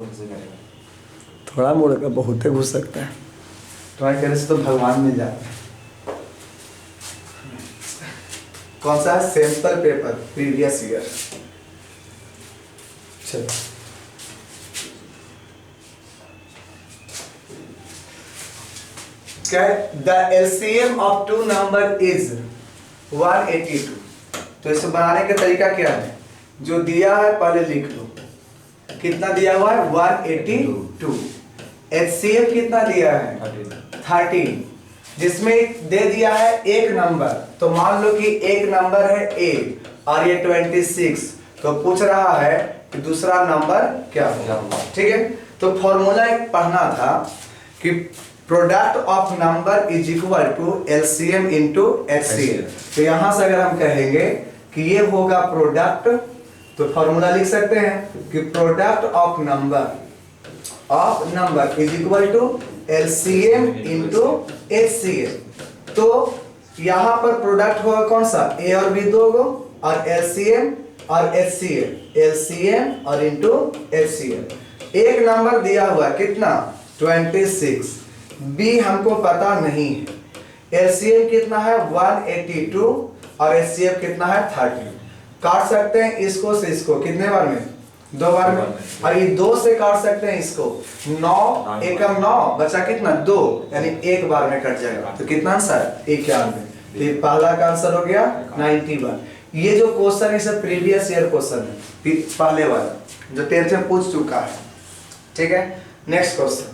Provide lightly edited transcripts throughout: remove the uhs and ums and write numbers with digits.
थोड़ा मोड़ का बहुत ही घुस सकता है। ट्राई करने से तो भगवान मिल जाते हैं। कौन सा है? Sample paper previous year. चलो क्या है? The LCM of two number is 182। तो इसे बनाने का तरीका क्या है? जो दिया है पहले लिख लो। कितना दिया हुआ है? 182। एचसीएफ कितना दिया है? 13। जिसमें दे दिया है एक नंबर, तो मान लो कि एक नंबर है ए और ये 26, तो पूछ रहा है कि दूसरा नंबर क्या होगा। ठीक है, तो फॉर्मूला एक पढ़ना था कि product of number is equal to LCM into HCM. तो यहां से अगर हम कहेंगे कि ये होगा प्रोडक्ट, तो फॉर्मूला लिख सकते हैं कि product of number is equal to LCM into HCM. तो यहां पर प्रोडक्ट होगा कौन सा? ए और बी दो गो, और एलसीएम और एचसीएम, एलसीएम और इंटू एचसीएम। एक नंबर दिया हुआ कितना? 26। बी हमको पता नहीं है। एलसीएम कितना है? 182 और एचसीएफ कितना है? 30। काट सकते हैं इसको से इसको कितने बार में? 2 बार में। और ये 2 से काट सकते हैं इसको। 9 एकम 9 बचा कितना? 2, यानी एक बार में कट जाएगा। तो कितना आंसर? 91। तो ये पहला का आंसर हो गया 91। ये जो क्वेश्चन है प्रीवियस ईयर क्वेश्चन है, पहले वाला जो 10th में पूछ चुका है। ठीक है, नेक्स्ट क्वेश्चन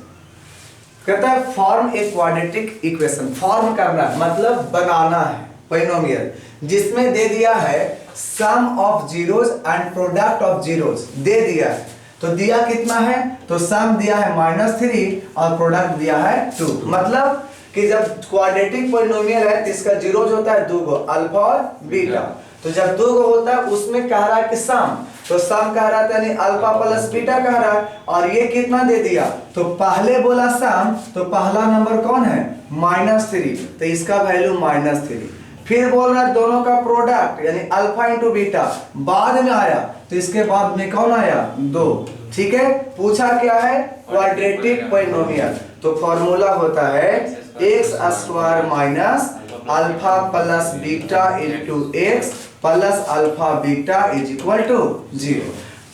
कहता है form a quadratic equation. Form करना मतलब बनाना है पॉलिनोमियल, जिसमें दे दिया है sum of zeros and product of zeros दे दिया है। तो दिया कितना है? तो सम दिया है -3 और प्रोडक्ट दिया है 2। मतलब कि जब क्वाड्रेटिक पॉलिनोमियल है तो इसका जीरोस होता है 2 गो, अल्फा और बीटा। तो जब 2 गो होता है उसमें कह रहा है कि सम, तो सम कह रहा था, यानी अल्फा प्लस बीटा कह रहा है। और ये कितना दे दिया? तो पहले बोला सम, तो पहला नंबर कौन है? -3, तो इसका वैल्यू -3। फिर बोल रहा है दोनों का प्रोडक्ट यानी अल्फा इंटू बीटा, बाद में आया तो इसके बाद में कौन आया? 2। ठीक है, पूछा क्या है? Quadratic polynomial. तो फॉर्मूला होता है x² minus alpha plus beta into x plus alpha beta is equal to 0।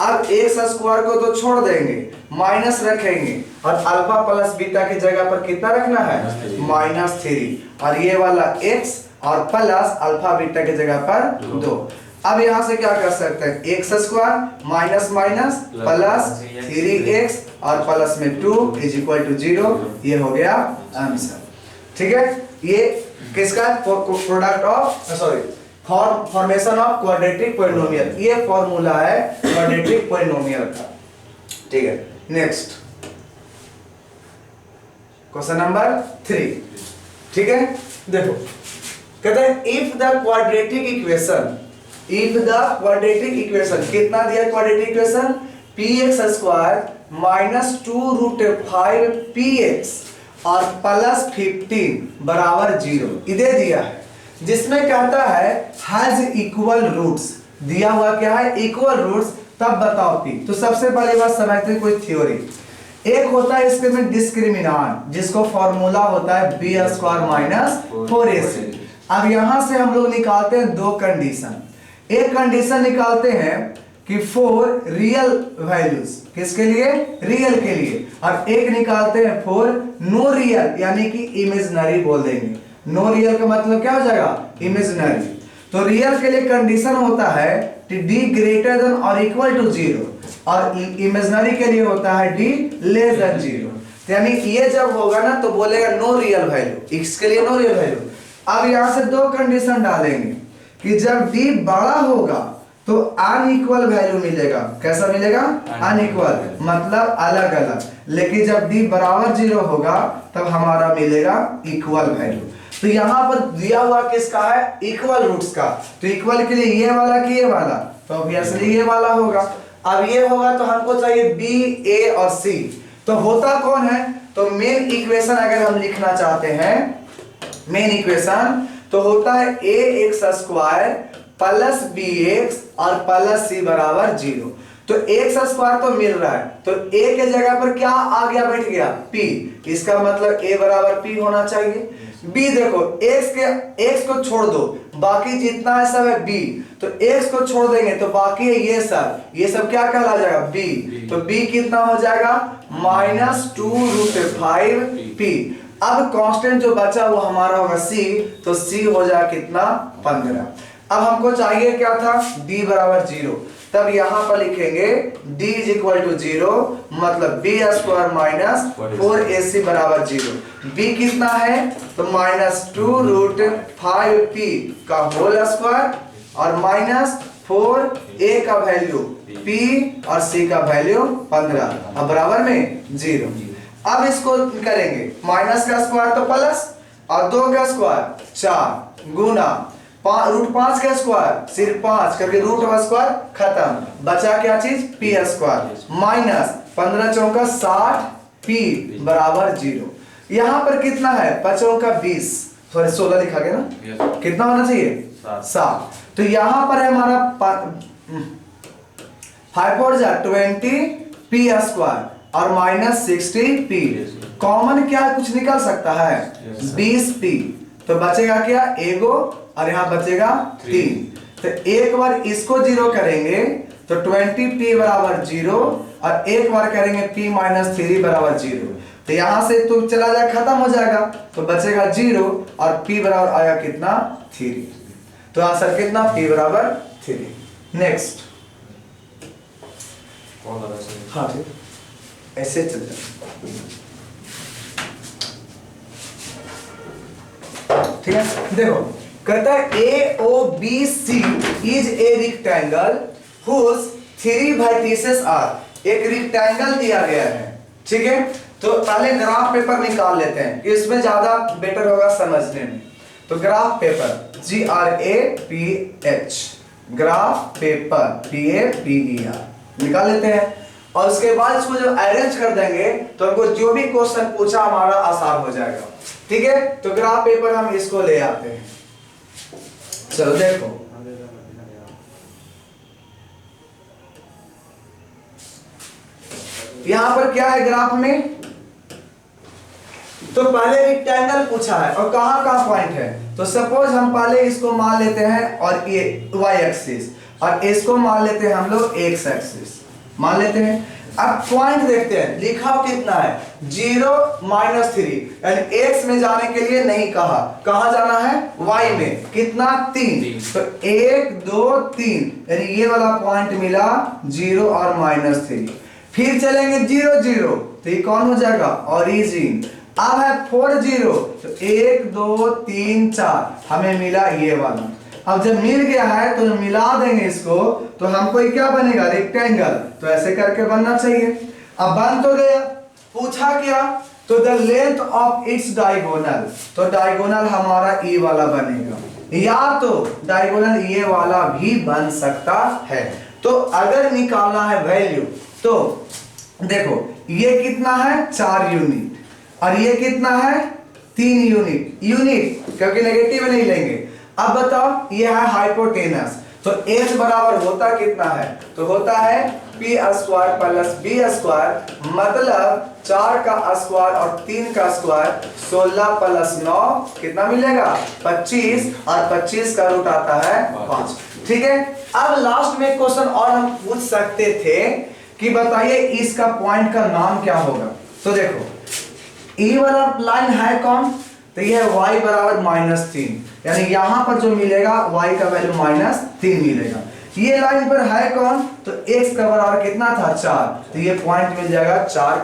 अब x² को तो छोड़ देंगे, माइनस रखेंगे, और अल्फा प्लस बीटा की जगह पर कितना रखना है? -3। और ये वाला x और प्लस अल्फा बीटा की जगह पर 2। अब यहां से क्या कर सकते हैं? x² minus minus plus 3x और प्लस में 2 इज इक्वल टू 0। ये हो गया आंसर। ठीक है, ये किसका? Product of formation of quadratic polynomial. ये फॉर्मूला है क्वाड्रेटिक पॉलिनोमियल का। ठीक है, नेक्स्ट क्वेश्चन नंबर 3। ठीक है, देखो कहते हैं इफ द क्वाड्रेटिक इक्वेशन कितना दिया? Quadratic equation px² minus 2√5px और प्लस 15 बराबर 0 इधर दिया है, जिसमें कहता है हैज इक्वल रूट्स। दिया हुआ क्या है? Equal roots. तब बताओ p। तो सबसे पहली बात समझते हैं कोई थ्योरी। एक होता है इसके में डिस्क्रिमिनांट, जिसको फॉर्मूला होता है b² माइनस 4ac। अब यहां से हम लोग निकालते हैं 2 कंडीशन। एक कंडीशन निकालते हैं कि फॉर रियल वैल्यूज, किसके लिए? रियल के लिए। और एक निकालते हैं फॉर नो रियल, यानी कि इमेजिनरी बोल देंगे। नो रियल का मतलब क्या हो जाएगा? इमेजिनरी। तो रियल के लिए कंडीशन होता है d ग्रेटर देन और इक्वल टू 0, और इमेजिनरी के लिए होता है d लेस देन 0। यानी ये जब होगा ना तो बोलेगा नो रियल वैल्यू, इसके लिए नो रियल वैल्यू। अब यहां से 2 कंडीशन डालेंगे कि जब d बड़ा होगा तो अनइक्वल वैल्यू मिलेगा। कैसा मिलेगा? अनइक्वल मतलब अलग अलग। लेकिन जब d बराबर 0 होगा तब हमारा मिलेगा इक्वल वैल्यू। तो यहां पर दिया हुआ किसका है? इक्वल रूट्स का। तो इक्वल के लिए ये वाला कि ये वाला? तो ऑब्वियसली ये वाला होगा। अब ये होगा तो हमको चाहिए b, a और c। तो होता कौन है? तो मेन इक्वेशन अगर हम लिखना चाहते हैं, मेन इक्वेशन तो होता है ax² प्लस bx और प्लस c बराबर 0। तो एक्स स्क्वायर तो मिल रहा है, तो ए के जगह पर क्या आ गया, बैठ गया पी, इसका मतलब ए बराबर पी होना चाहिए। बी देखो, एक्स को छोड़ दो, बाकी जितना है सब है बी, तो एक्स को छोड़ देंगे तो बाकी है ये सब क्या कहला जाएगा, बी। तो बी कितना हो जाएगा, -2√5p। अब कांस्टेंट जो बचा वो हमारा होगा सी, तो सी हो जाएगा कितना, 15। अब हमको चाहिए क्या था, d बराबर 0, तब यहां पर लिखेंगे d = 0, मतलब b² - 4ac बराबर 0। b कितना है, तो -2√5p का होल स्क्वायर और -4a का वैल्यू p और c का वैल्यू 15, अब बराबर में 0। अब इसको करेंगे, माइनस का स्क्वायर तो प्लस और 2 का स्क्वायर 4 गुना √5 का स्क्वायर सिर्फ 5 करके √5 खत्म, बचा क्या चीज, p स्क्वायर माइनस 15 चौका 60 p बराबर 0। यहां पर कितना है, 5 चौका 20, सॉरी 16 लिखा गया ना, कितना होना चाहिए, 7। तो यहां पर है हमारा 5 4 20 p स्क्वायर और -60p, कॉमन क्या कुछ निकल सकता है, 20p, तो बचेगा क्या, एगो और यहां बचेगा 3। तो एक बार इसको 0 करेंगे तो 20p बराबर 0 और एक बार करेंगे p - 3 बराबर 0, तो यहां से तो चला जाए, खत्म हो जाएगा, तो बचेगा 0 और p बराबर आया कितना, 3। तो आंसर कितना, p बराबर 3। नेक्स्ट, हाँ ठीक, ऐसे चल जाए, ठीक है। देखो कहता है AOBC is a rectangle whose 3 vertices are, एक रेक्टेंगल दिया गया है, ठीक है। तो पहले ग्राफ पेपर निकाल लेते हैं, इसमें ज्यादा बेटर होगा समझने में। तो graph paper GRAPH, graph paper PAPER निकाल लेते हैं, और उसके बाद इसको जब अरेंज कर देंगे तो हमको जो भी क्वेश्चन पूछा हमारा आसान हो जाएगा, ठीक है। तो ग्राफ पेपर हम इसको ले आते हैं, चलो देखो, यहां पर क्या है ग्राफ में, तो पहले रेक्टेंगल पूछा है और कहां कहां पॉइंट है, तो सपोज हम पहले इसको मान लेते हैं और ये y एक्सिस, और इसको मान लेते हैं हम लोग x एक्सिस मान लेते हैं। अब पॉइंट देखते हैं, लिखा कितना है, 0 - 3, यानी x में जाने के लिए नहीं कहा, कहां जाना है, y में, कितना, 3, तो 1 2 3, यानी ये वाला पॉइंट मिला 0 और -3। फिर चलेंगे 0 0, तो ये कौन हो जाएगा, ओरिजिन। अब है 4 0, तो 1 2 3 4, हमें मिला ये वाला। अब जब मिल गया है तो मिला देंगे इसको, तो हमको ये क्या बनेगा, रेक्टेंगल, तो ऐसे करके बनना चाहिए। अब बन तो गया, पूछा क्या, तो the length of its diagonal, तो डायगोनल हमारा ये वाला बनेगा, या तो डायगोनल ये वाला भी बन सकता है। तो अगर निकालना है वैल्यू, तो देखो ये कितना है, 4 यूनिट, और ये कितना है, 3 यूनिट, क्योंकि नेगेटिव नहीं लेंगे। अब बताओ ये है हाइपोटेनस, तो h बराबर होता कितना है, तो होता है p² + b², मतलब 4 का स्क्वायर और 3 का स्क्वायर, 16 + 9 कितना मिलेगा, 25, और 25 का रूट आता है 5, ठीक है। अब लास्ट में क्वेश्चन और हम पूछ सकते थे कि बताइए इसका पॉइंट का नाम क्या होगा। तो देखो ये वाला लाइन है कौन, तो ये है y बराबर -3, यानी यहां पर जो मिलेगा y का वैल्यू -3 मिलेगा। ये लाइन पर है कौन, तो x का बराबर कितना था, 4, तो ये पॉइंट मिल जाएगा 4,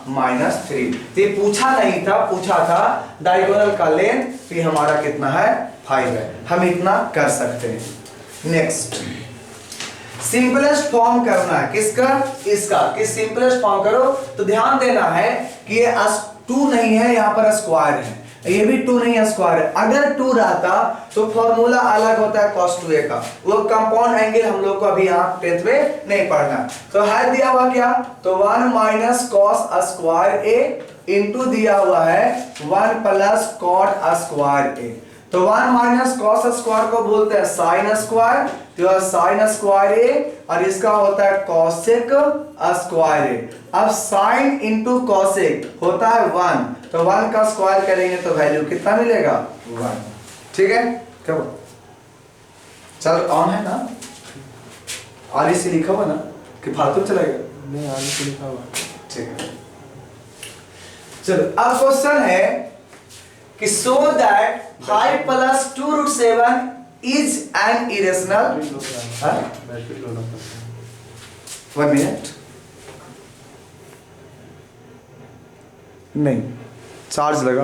-3। तो ये पूछा नहीं था, पूछा था डायगोनल का लेंथ, तो ये हमारा कितना है, 5 है, हम इतना कर सकते हैं। नेक्स्ट, सिंपलेस्ट फॉर्म करना है किसका, इसका, कि सिंपलेस्ट फॉर्म करो, तो ध्यान देना है कि ये 2 नहीं है, यहां पर स्क्वायर है, ये भी 2 नहीं है, स्क्वायर है। अगर 2 रहता तो फॉर्मूला अलग होता है cos 2a का, वो कंपाउंड एंगल हम लोग को अभी यहाँ 10th में नहीं पढ़ना। तो है दिया हुआ क्या, तो 1 - cos² a इंटू दिया हुआ है 1 + cot² a, तो 1 - cos² को बोलते हैं sin², यह साइन स्क्वायर ए और इसका होता है कॉसेक स्क्वायर ए। अब साइन इंटू कॉसेक होता है 1, तो 1 का स्क्वायर करेंगे तो वैल्यू कितना मिलेगा 1। ठीक है, कब चल ऑन है ना, आर से लिखा हुआ ना कि फालतू चलेगा? नहीं, आगे से लिखा हुआ। ठीक है, चलो अब क्वेश्चन है कि so that 5 + 2√7 is an irrational. 1 minute, नहीं चार्ज लगा।